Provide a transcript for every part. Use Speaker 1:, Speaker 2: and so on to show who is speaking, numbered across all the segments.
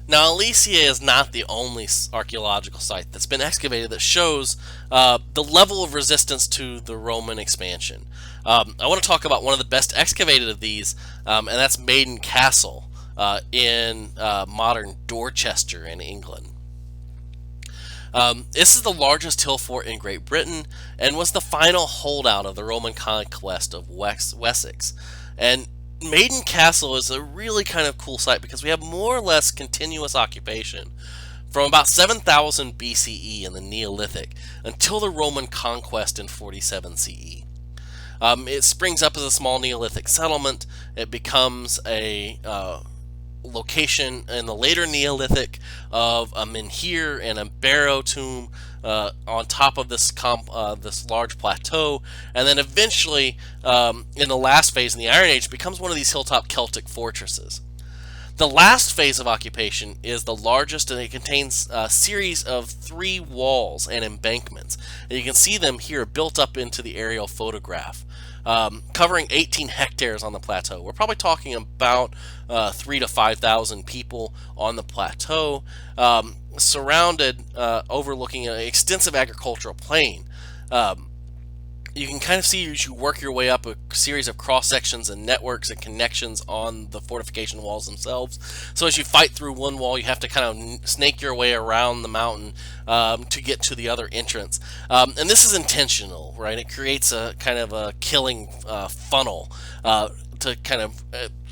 Speaker 1: Now, Alesia is not the only archaeological site that's been excavated that shows the level of resistance to the Roman expansion. I want to talk about one of the best excavated of these, and that's Maiden Castle in modern Dorchester in England. This is the largest hill fort in Great Britain and was the final holdout of the Roman conquest of Wessex. And Maiden Castle is a really kind of cool site because we have more or less continuous occupation from about 7000 BCE in the Neolithic until the Roman conquest in 47 CE. It springs up as a small Neolithic settlement. It becomes a location in the later Neolithic of a menhir and a barrow tomb on top of this large plateau, and then eventually, in the last phase in the Iron Age, becomes one of these hilltop Celtic fortresses. The last phase of occupation is the largest, and it contains a series of 3 walls and embankments. And you can see them here built up into the aerial photograph, covering 18 hectares on the plateau. We're probably talking about 3,000 to 5,000 people on the plateau, surrounded, overlooking an extensive agricultural plain. You can kind of see as you work your way up a series of cross sections and networks and connections on the fortification walls themselves. So as you fight through one wall, you have to kind of snake your way around the mountain to get to the other entrance. And this is intentional, right? It creates a kind of a killing funnel to kind of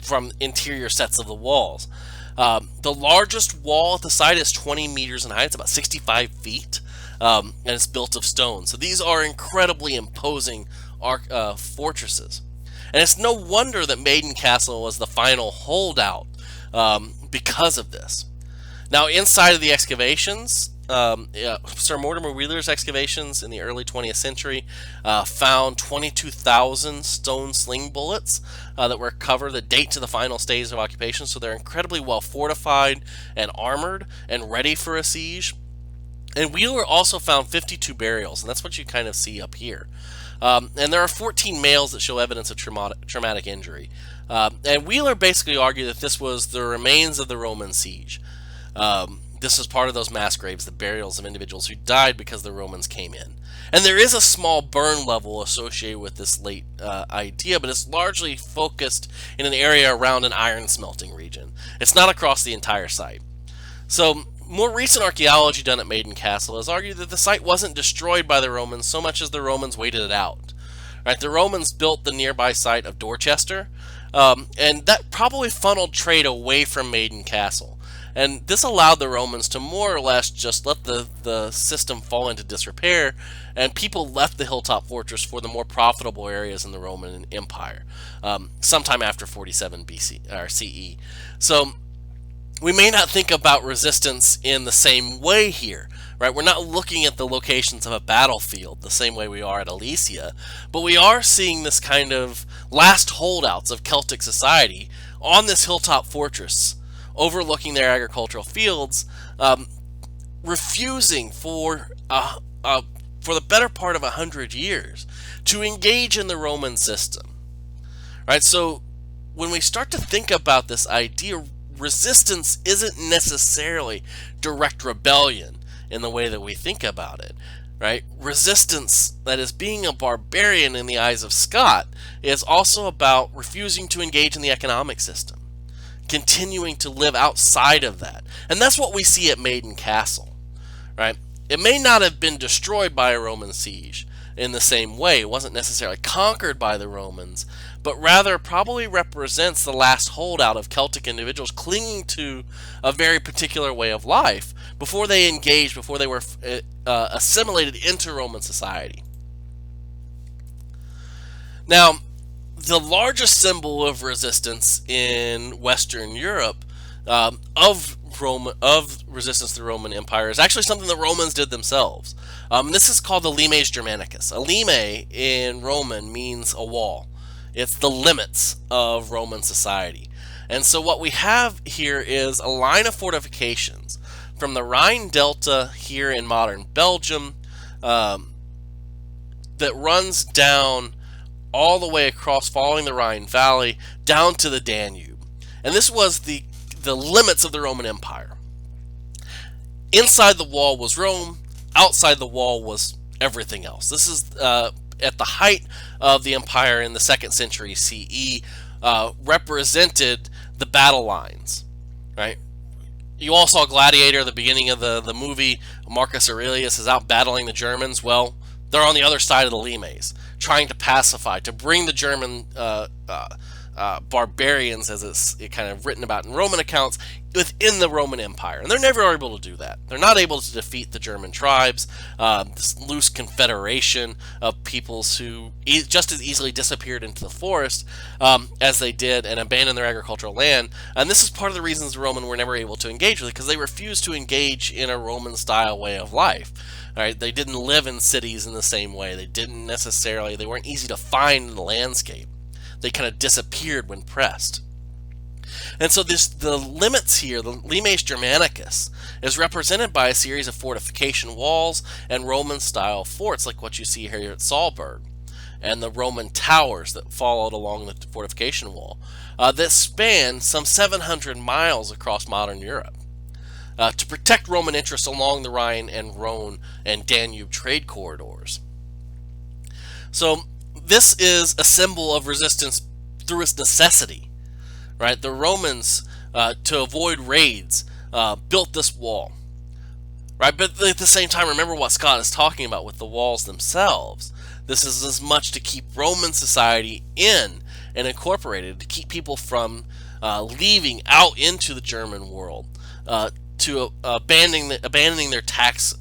Speaker 1: from interior sets of the walls. The largest wall at the site is 20 meters in height. It's about 65 feet. And it's built of stone. So these are incredibly imposing fortresses. And it's no wonder that Maiden Castle was the final holdout because of this. Now, inside of the excavations, Sir Mortimer Wheeler's excavations in the early 20th century found 22,000 stone sling bullets that were recovered that date to the final stage of occupation. So they're incredibly well fortified and armored and ready for a siege. And Wheeler also found 52 burials, and that's what you kind of see up here. And there are 14 males that show evidence of traumatic injury. And Wheeler basically argued that this was the remains of the Roman siege. This is part of those mass graves, the burials of individuals who died because the Romans came in. And there is a small burn level associated with this late idea, but it's largely focused in an area around an iron smelting region. It's not across the entire site. So, more recent archaeology done at Maiden Castle has argued that the site wasn't destroyed by the Romans so much as the Romans waited it out. Right, the Romans built the nearby site of Dorchester, and that probably funneled trade away from Maiden Castle. And this allowed the Romans to more or less just let the system fall into disrepair, and people left the hilltop fortress for the more profitable areas in the Roman Empire, sometime after 47 BC or CE. So we may not think about resistance in the same way here, right? We're not looking at the locations of a battlefield the same way we are at Alesia, but we are seeing this kind of last holdouts of Celtic society on this hilltop fortress, overlooking their agricultural fields, refusing for the better part of 100 years to engage in the Roman system, right? So when we start to think about this idea, resistance isn't necessarily direct rebellion in the way that we think about it, right? Resistance, that is being a barbarian in the eyes of Scott, is also about refusing to engage in the economic system, continuing to live outside of that. And that's what we see at Maiden Castle, right? It may not have been destroyed by a Roman siege in the same way. It wasn't necessarily conquered by the Romans, but rather probably represents the last holdout of Celtic individuals clinging to a very particular way of life before they engaged, before they were assimilated into Roman society. Now, the largest symbol of resistance in Western Europe of resistance to the Roman Empire is actually something the Romans did themselves. This is called the limes Germanicus. A lime in Roman means a wall. It's the limits of Roman society. And so what we have here is a line of fortifications from the Rhine Delta here in modern Belgium that runs down all the way across, following the Rhine Valley, down to the Danube. And this was the limits of the Roman Empire. Inside the wall was Rome, outside the wall was everything else. This is at the height of the empire in the 2nd century CE, represented the battle lines, right? You all saw Gladiator at the beginning of the movie. Marcus Aurelius is out battling the Germans. Well, they're on the other side of the limes, trying to pacify, to bring the German barbarians, as it's kind of written about in Roman accounts, within the Roman Empire. And they're never able to do that. They're not able to defeat the German tribes, this loose confederation of peoples who just as easily disappeared into the forest as they did and abandoned their agricultural land. And this is part of the reasons the Romans were never able to engage with it, because they refused to engage in a Roman-style way of life. All right, they didn't live in cities in the same way. They weren't easy to find in the landscape. They kind of disappeared when pressed. And so the limits here, the Limes Germanicus, is represented by a series of fortification walls and Roman-style forts like what you see here at Salzburg, and the Roman towers that followed along the fortification wall that span some 700 miles across modern Europe to protect Roman interests along the Rhine and Rhone and Danube trade corridors. So this is a symbol of resistance through its necessity, right? The Romans, to avoid raids, built this wall, right? But at the same time, remember what Scott is talking about with the walls themselves. This is as much to keep Roman society in and incorporated, to keep people from leaving out into the German world, to abandoning their tax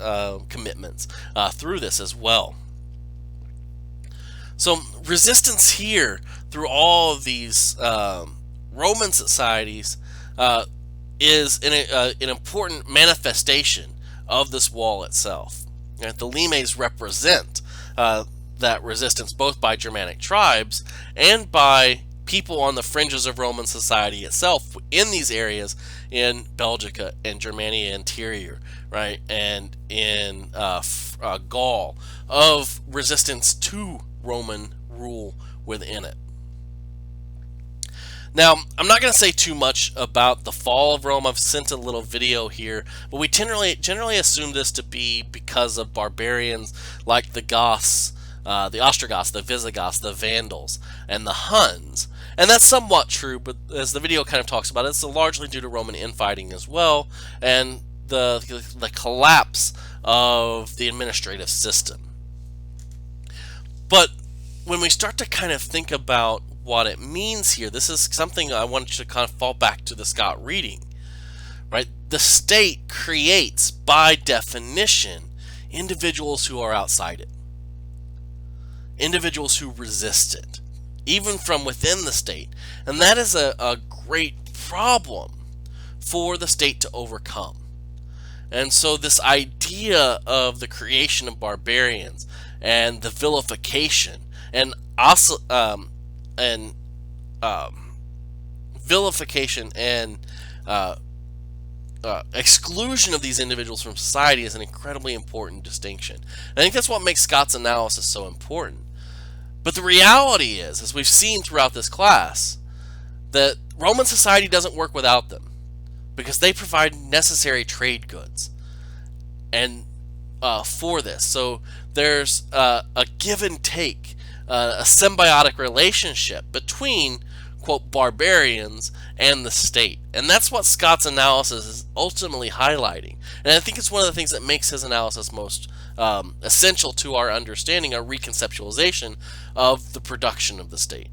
Speaker 1: commitments through this as well. So resistance here through all of these Roman societies is an important manifestation of this wall itself. Right? The limes represent that resistance both by Germanic tribes and by people on the fringes of Roman society itself in these areas in Belgica and Germania Interior, right, and in Gaul, of resistance to Roman rule within it. Now, I'm not going to say too much about the fall of Rome. I've sent a little video here, but we generally assume this to be because of barbarians like the Goths, the Ostrogoths, the Visigoths, the Vandals, and the Huns. And that's somewhat true, but as the video kind of talks about, it's largely due to Roman infighting as well, and the collapse of the administrative system. But when we start to kind of think about what it means here, this is something I want you to kind of fall back to the Scott reading, right? The state creates, by definition, individuals who are outside it, individuals who resist it, even from within the state. And that is a great problem for the state to overcome. And so this idea of the creation of barbarians and the vilification and also vilification and exclusion of these individuals from society is an incredibly important distinction. And I think that's what makes Scott's analysis so important. But the reality is, as we've seen throughout this class, that Roman society doesn't work without them, because they provide necessary trade goods and for this. So there's a give and take, a symbiotic relationship between, quote, barbarians and the state. And that's what Scott's analysis is ultimately highlighting. And I think it's one of the things that makes his analysis most essential to our understanding, our reconceptualization of the production of the state.